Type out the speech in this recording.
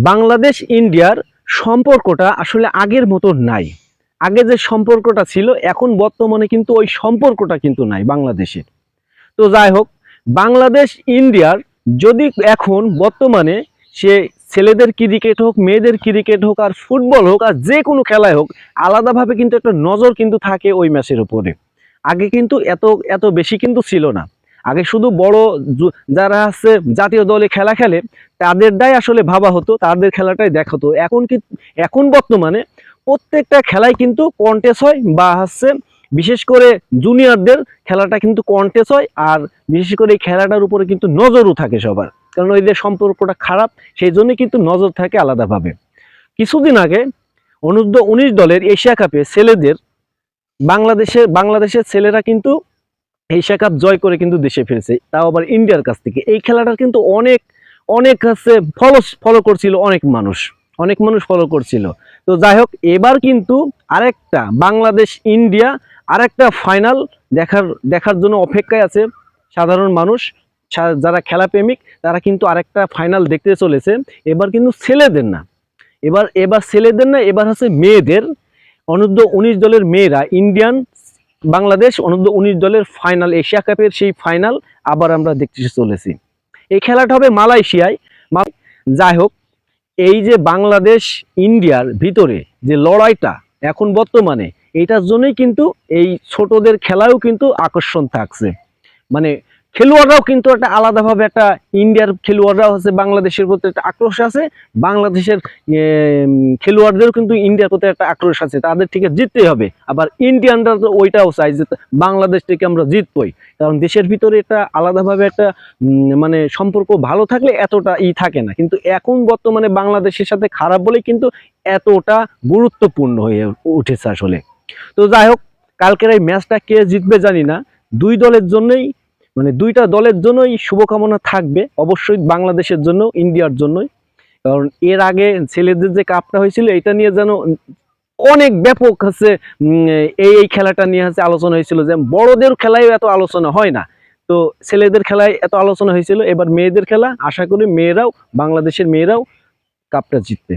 বাংলাদেশ ইন্ডিয়ার সম্পর্কটা আসলে আগের মতো নাই। আগে যে সম্পর্কটা ছিল এখন বর্তমানে কিন্তু ওই সম্পর্কটা কিন্তু নাই বাংলাদেশে। তো যাই হোক, বাংলাদেশ ইন্ডিয়ার যদি এখন বর্তমানে সে ছেলেদের ক্রিকেট হোক, মেয়েদের ক্রিকেট হোক, আর ফুটবল হোক, আর যে কোনো খেলায় হোক, আলাদাভাবে কিন্তু একটা নজর কিন্তু থাকে ওই ম্যাচের উপরে। আগে কিন্তু এত এত বেশি কিন্তু ছিল না। আগে শুধু বড় যারা আছে জাতীয় দলে খেলা খেলে তাদেরটাই আসলে ভাবা হতো, তাদের খেলাটাই দেখা হতো। এখন বর্তমানে প্রত্যেকটা খেলায় কিন্তু কন্টেস্ট হয়, বা হচ্ছে বিশেষ করে জুনিয়রদের খেলাটা কিন্তু কন্টেস্ট হয়। আর বিশেষ করে এই খেলাটার উপরে কিন্তু নজরও থাকে সবার, কারণ ওই যে সম্পর্কটা খারাপ, সেই জন্যই কিন্তু নজর থাকে আলাদাভাবে। কিছুদিন আগে অনূর্ধ্ব-19 দলের এশিয়া কাপে ছেলেদের বাংলাদেশের ছেলেরা কিন্তু এশিয়া কাপ জয় করে কিন্তু দেশে ফিরেছে, তাও আবার ইন্ডিয়ার কাছ থেকে। এই খেলাটা কিন্তু অনেক অনেক হচ্ছে ফলো করছিল, অনেক মানুষ ফলো করছিল। তো যাই হোক, এবার কিন্তু আরেকটা বাংলাদেশ ইন্ডিয়া আরেকটা ফাইনাল দেখার জন্য অপেক্ষায় আছে সাধারণ মানুষ। যারা খেলা প্রেমিক তারা কিন্তু আরেকটা ফাইনাল দেখতে চলেছে। এবার কিন্তু ছেলেদের না, এবার ছেলেদের না, এবার হচ্ছে মেয়েদের। অনূর্ধ্ব-19 দলের মেয়েরা বাংলাদেশ অনূর্ধ্ব-19 দলের ফাইনাল, এশিয়া কাপের সেই ফাইনাল আবার আমরা দেখতে চলেছি। এই খেলাটা হবে মালয়েশিয়ায়। যাই হোক, এই যে বাংলাদেশ ইন্ডিয়ার ভিতরে যে লড়াইটা এখন বর্তমানে, এইটার জন্যই কিন্তু এই ছোটদের খেলায়ও কিন্তু আকর্ষণ থাকছে। মানে খেলোয়াড়রাও কিন্তু একটা আলাদাভাবে, একটা ইন্ডিয়ার খেলোয়াড়রাও হচ্ছে বাংলাদেশের প্রতি একটা আক্রোশ আছে, বাংলাদেশের খেলোয়াড়দেরও কিন্তু ইন্ডিয়ার প্রতি একটা আক্রোশ আছে, তাদের থেকে জিততেই হবে। আবার ইন্ডিয়ানরা তো ওইটাও চাই যে বাংলাদেশ থেকে আমরা জিতবই, কারণ দেশের ভিতরে একটা আলাদাভাবে একটা মানে সম্পর্ক ভালো থাকলে এতটা থাকে না। কিন্তু এখন বর্তমানে বাংলাদেশের সাথে খারাপ বলে কিন্তু এতটা গুরুত্বপূর্ণ হয়ে উঠেছে আসলে। তো যাই হোক, কালকের এই ম্যাচটা কে জিতবে জানি না। দুইটা দলের জন্যই শুভকামনা থাকবে, অবশ্যই বাংলাদেশের জন্য, ইন্ডিয়ার জন্যই। কারণ এর আগে ছেলেদের যে কাপটা হয়েছিল এটা নিয়ে যেন অনেক ব্যাপক হচ্ছে এই খেলাটা নিয়ে হচ্ছে আলোচনা হয়েছিল, যে বড়দের খেলায় এত আলোচনা হয় না। তো ছেলেদের খেলায় এত আলোচনা হয়েছিল, এবার মেয়েদের খেলা, আশা করি বাংলাদেশের মেয়েরাও কাপটা জিতবে।